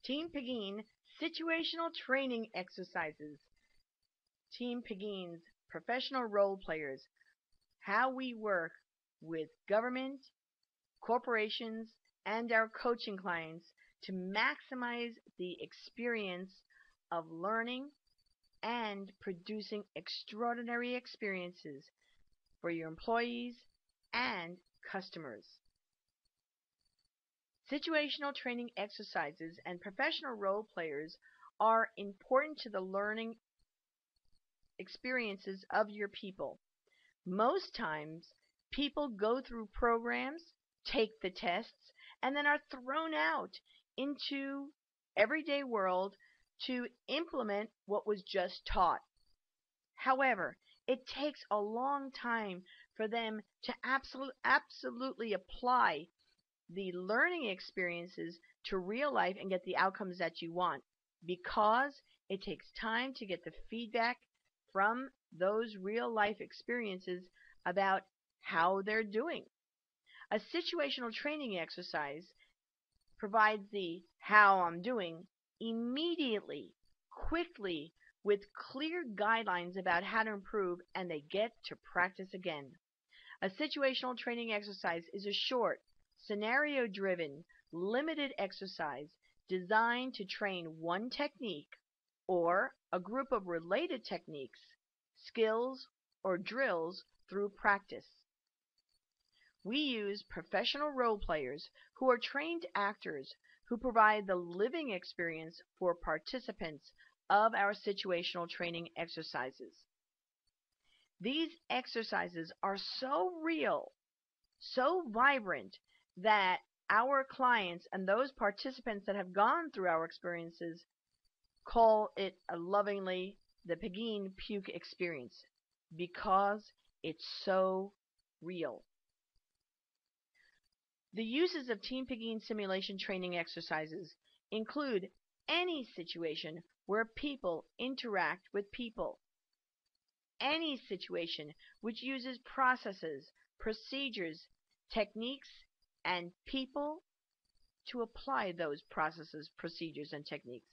Team Pegine Situational Training Exercises. Team Pegine's professional role players, how we work with government, corporations, and our coaching clients to maximize the experience of learning and producing extraordinary experiences for your employees and customers. Situational training exercises and professional role players are important to the learning experiences of your people. Most times, people go through programs, take the tests, and then are thrown out into everyday world to implement what was just taught. However, it takes a long time for them to absolutely apply the learning experiences to real life and get the outcomes that you want, because it takes time to get the feedback from those real life experiences about how they're doing. A situational training exercise provides the how I'm doing immediately, quickly, with clear guidelines about how to improve, and they get to practice again. A situational training exercise is a short, scenario-driven, limited exercise designed to train one technique or a group of related techniques, skills, or drills through practice. We use professional role players who are trained actors who provide the living experience for participants of our situational training exercises. These exercises are so real, so vibrant, that our clients and those participants that have gone through our experiences call it lovingly the Pegine puke experience, because it's so real. The uses of Team Pegine simulation training exercises include any situation where people interact with people, any situation which uses processes, procedures, techniques, and people to apply those processes, procedures, and techniques,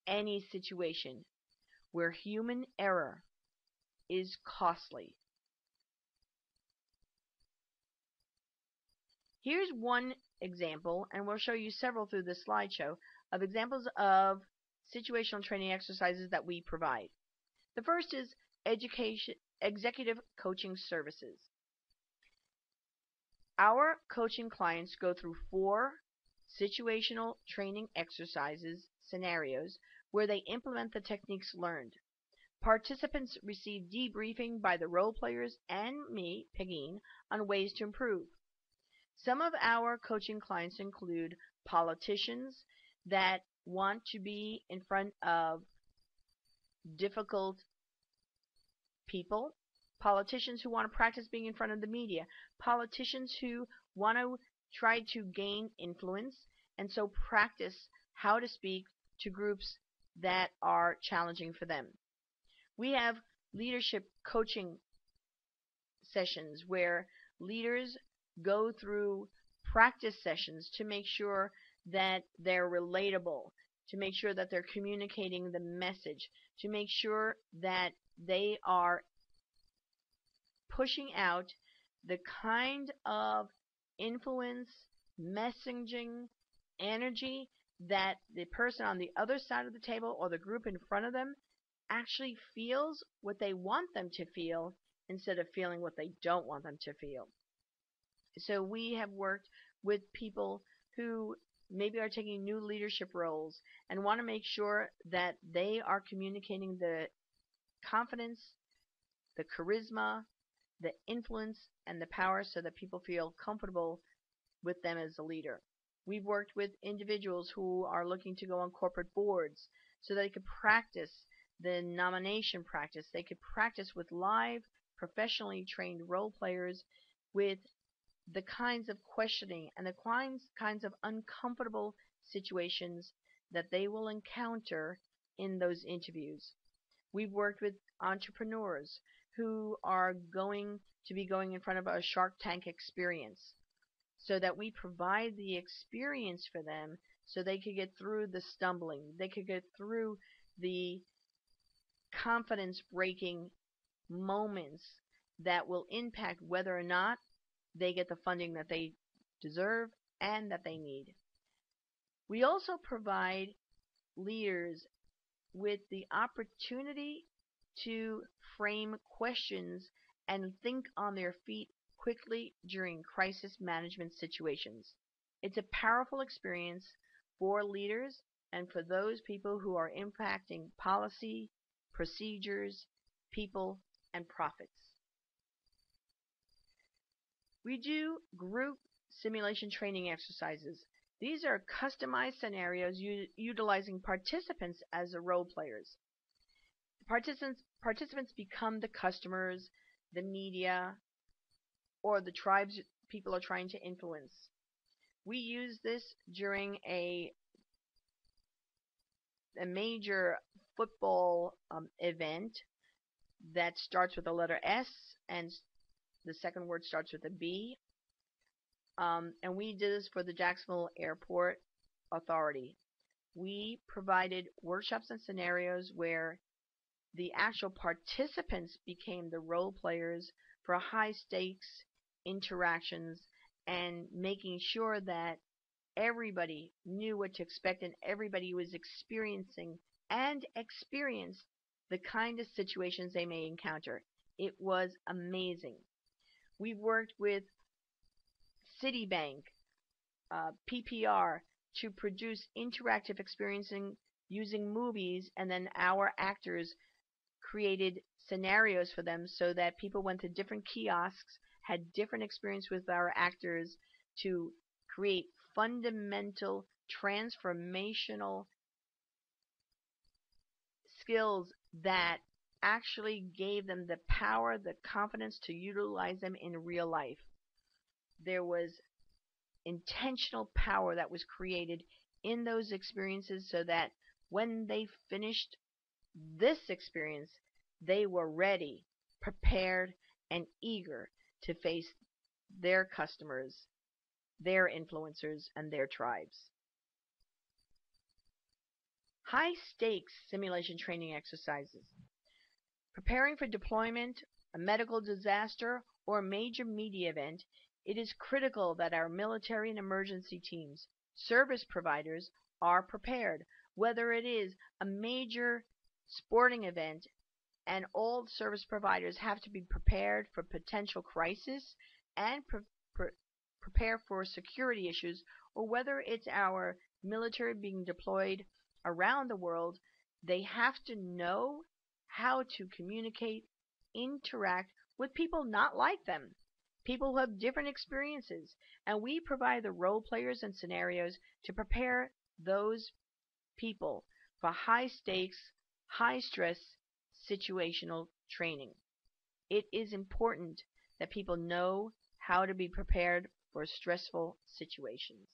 any situation where human error is costly. Here's one example, and we'll show you several through this slideshow, of examples of situational training exercises that we provide. The first is executive coaching services. Our coaching clients go through 4 situational training exercises, scenarios, where they implement the techniques learned. Participants receive debriefing by the role players and me, Pegine, on ways to improve. Some of our coaching clients include politicians that want to be in front of difficult people, politicians who want to practice being in front of the media, politicians who want to try to gain influence and so practice how to speak to groups that are challenging for them. We have leadership coaching sessions where leaders go through practice sessions to make sure that they're relatable, to make sure that they're communicating the message, to make sure that they are pushing out the kind of influence, messaging, energy that the person on the other side of the table or the group in front of them actually feels what they want them to feel instead of feeling what they don't want them to feel. So we have worked with people who maybe are taking new leadership roles and want to make sure that they are communicating the confidence, the charisma, the influence, and the power so that people feel comfortable with them as a leader. We've worked with individuals who are looking to go on corporate boards so they could practice the nomination practice. They could practice with live, professionally trained role players with the kinds of questioning and the kinds of uncomfortable situations that they will encounter in those interviews. We've worked with entrepreneurs who are going to be going in front of a Shark Tank experience so that we provide the experience for them so they could get through the stumbling. They could get through the confidence breaking moments that will impact whether or not they get the funding that they deserve and that they need. We also provide leaders with the opportunity to frame questions and think on their feet quickly during crisis management situations. It's a powerful experience for leaders and for those people who are impacting policy, procedures, people, and profits. We do group simulation training exercises. These are customized scenarios utilizing participants as the role players. Participants become the customers, the media, or the tribes people are trying to influence. We use this during a major football event that starts with the letter S and the second word starts with a B. And we did this for the Jacksonville Airport Authority. We provided workshops and scenarios where the actual participants became the role players for high stakes interactions and making sure that everybody knew what to expect and everybody was experiencing and experienced the kind of situations they may encounter. It was amazing. We've worked with Citibank, PPR, to produce interactive experiencing using movies, and then our actors created scenarios for them so that people went to different kiosks, had different experience with our actors to create fundamental transformational skills that actually gave them the power, the confidence to utilize them in real life. There was intentional power that was created in those experiences so that when they finished this experience, they were ready, prepared, and eager to face their customers, their influencers, and their tribes. High stakes simulation training exercises. Preparing for deployment, a medical disaster, or a major media event, it is critical that our military and emergency teams, service providers, are prepared, whether it is a major sporting event and all service providers have to be prepared for potential crisis and prepare for security issues, or whether it's our military being deployed around the world, they have to know how to communicate, interact with people not like them, people who have different experiences, and we provide the role players and scenarios to prepare those people for high stakes, high stress situational training. It is important that people know how to be prepared for stressful situations.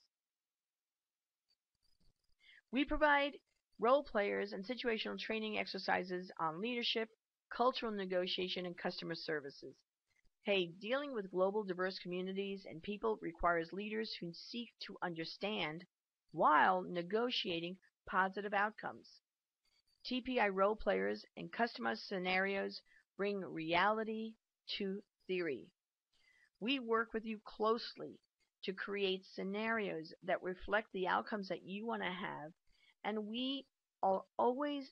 We provide role players and situational training exercises on leadership, cultural negotiation, and customer services. Hey, dealing with global diverse communities and people requires leaders who seek to understand while negotiating positive outcomes. TPI role players and customized scenarios bring reality to theory. We work with you closely to create scenarios that reflect the outcomes that you want to have, and we are always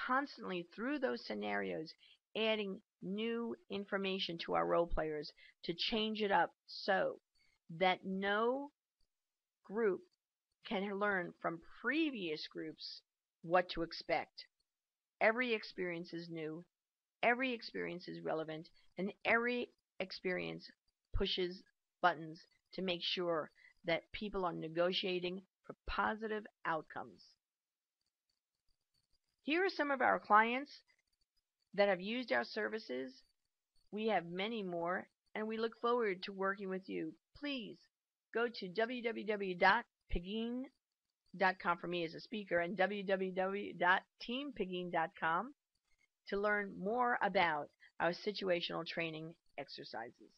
constantly through those scenarios adding new information to our role players to change it up so that no group can learn from previous groups what to expect. Every experience is new, every experience is relevant, and every experience pushes buttons to make sure that people are negotiating for positive outcomes. Here are some of our clients that have used our services. We have many more, and we look forward to working with you. Please go to www.pegine.com for me as a speaker and www.teampegine.com to learn more about our situational training exercises.